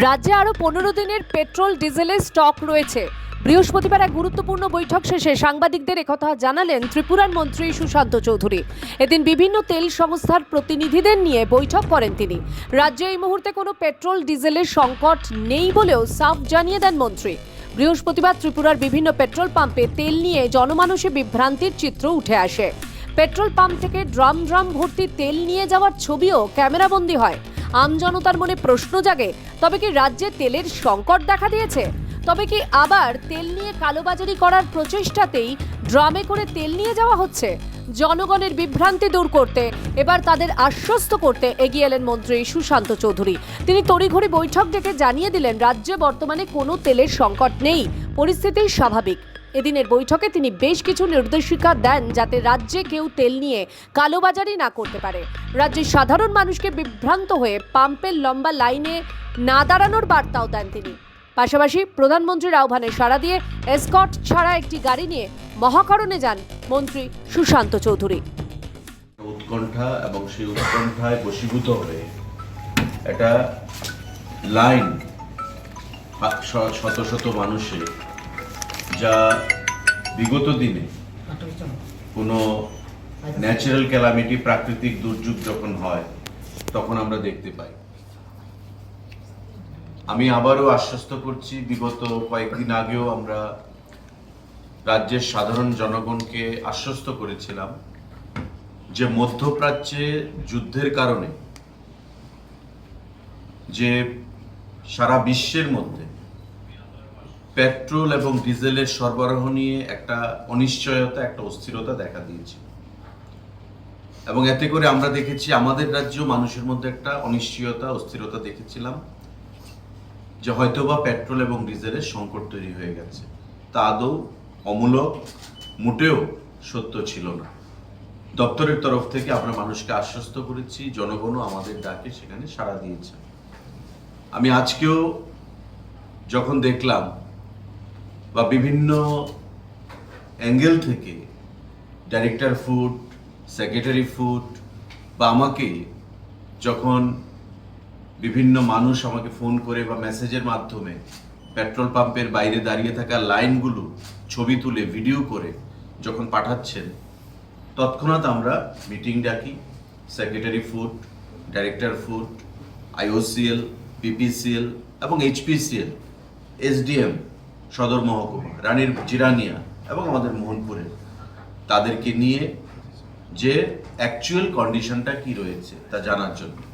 রাজ্যে আরও 15 দিনের পেট্রোল ডিজেলের স্টক রয়েছে। বৃহস্পতিবার এক গুরুত্বপূর্ণ বৈঠক শেষে সাংবাদিকদের একথা জানালেন ত্রিপুরার মন্ত্রী সুশান্ত চৌধুরী। এদিন বিভিন্ন তেল সংস্থার প্রতিনিধিদের নিয়ে বৈঠক করেন তিনি। রাজ্যে এই মুহূর্তে কোনো পেট্রোল ডিজেলের সংকট নেই বলেও সাফ জানিয়ে দেন মন্ত্রী। বৃহস্পতিবার ত্রিপুরার বিভিন্ন পেট্রোল পাম্পে তেল নিয়ে জনমানসে বিভ্রান্তির চিত্র উঠে আসে। পেট্রোল পাম্প থেকে ড্রাম ড্রাম ভর্তি তেল নিয়ে যাওয়ার ছবিও ক্যামেরাবন্দি হয়। আমজনতার মনে প্রশ্ন জাগে, তবে কি রাজ্যে তেলের সংকট দেখা দিয়েছে? তবে কি আবার তেল নিয়ে কালোবাজারি করার প্রচেষ্টাতেই ড্রামে করে তেল নিয়ে যাওয়া হচ্ছে? জনগণের বিভ্রান্তি দূর করতে এবার তাদের আশ্বস্ত করতে এগিয়ে এলেন মন্ত্রী সুশান্ত চৌধুরী। তিনি তড়িঘড়ি বৈঠক ডেকে জানিয়ে দিলেন, রাজ্যে বর্তমানে কোনো তেলের সংকট নেই, পরিস্থিতি স্বাভাবিক। এদিনের বৈঠকে তিনি বেশ কিছু নির্দেশিকা দেন যাতে রাজ্যে কেউ তেল নিয়ে কালোবাজারি না করতে পারে। রাজ্যের সাধারণ মানুষকে বিভ্রান্ত হয়ে পাম্পের লম্বা লাইনে না দাঁড়ানোর বার্তাও দেন তিনি। পাশাপাশি প্রধানমন্ত্রীর আহ্বানে সাড়া দিয়ে এসকর্ট ছাড়া একটি গাড়ি নিয়ে মহাকরণে যান মন্ত্রী সুশান্ত চৌধুরী। উৎকণ্ঠা এবং সেই উৎকণ্ঠায় বশীভূত হয়ে একটা লাইন শত শত মানুষের, যা বিগত দিনে কোনো ন্যাচারাল ক্যালামিটি, প্রাকৃতিক দুর্যোগ যখন হয় তখন আমরা দেখতে পাই। আমি আবারও আশ্বস্ত করছি, বিগত কয়েকদিন আগেও আমরা রাজ্যের সাধারণ জনগণকে আশ্বস্ত করেছিলাম যে মধ্যপ্রাচ্যে যুদ্ধের কারণে যে সারা বিশ্বের মধ্যে পেট্রোল এবং ডিজেলের সরবরাহ নিয়ে একটা অনিশ্চয়তা, একটা অস্থিরতা দেখা দিয়েছে, এবং এতে করে আমরা দেখেছি আমাদের রাজ্যেও মানুষের মধ্যে একটা অনিশ্চয়তা, অস্থিরতা দেখেছিলাম যে হয়তোবা পেট্রোল এবং ডিজেলের সংকট তৈরি হয়ে গেছে। তা আদৌ অমূলক, মোটেও সত্য ছিল না। দপ্তরের তরফ থেকে আমরা মানুষকে আশ্বস্ত করেছি, জনগণও আমাদের ডাকে সেখানে সাড়া দিয়েছে। আমি আজকেও যখন দেখলাম বা বিভিন্ন অ্যাঙ্গেল থেকে ডাইরেক্টর ফুড, সেক্রেটারি ফুড বা আমাকে যখন বিভিন্ন মানুষ আমাকে ফোন করে বা মেসেজের মাধ্যমে পেট্রোল পাম্পের বাইরে দাঁড়িয়ে থাকা লাইনগুলো ছবি তুলে ভিডিও করে যখন পাঠাচ্ছেন, তৎক্ষণাৎ আমরা মিটিং ডাকি। Secretary food, director food, IOCL, PPCL এবং এইচপিসিএল, এসডিএম সদর মহকুমা, রানীর জিরানিয়া এবং আমাদের মোহনপুরের, তাদেরকে নিয়ে যে অ্যাকচুয়াল কন্ডিশনটা কি রয়েছে তা জানার জন্য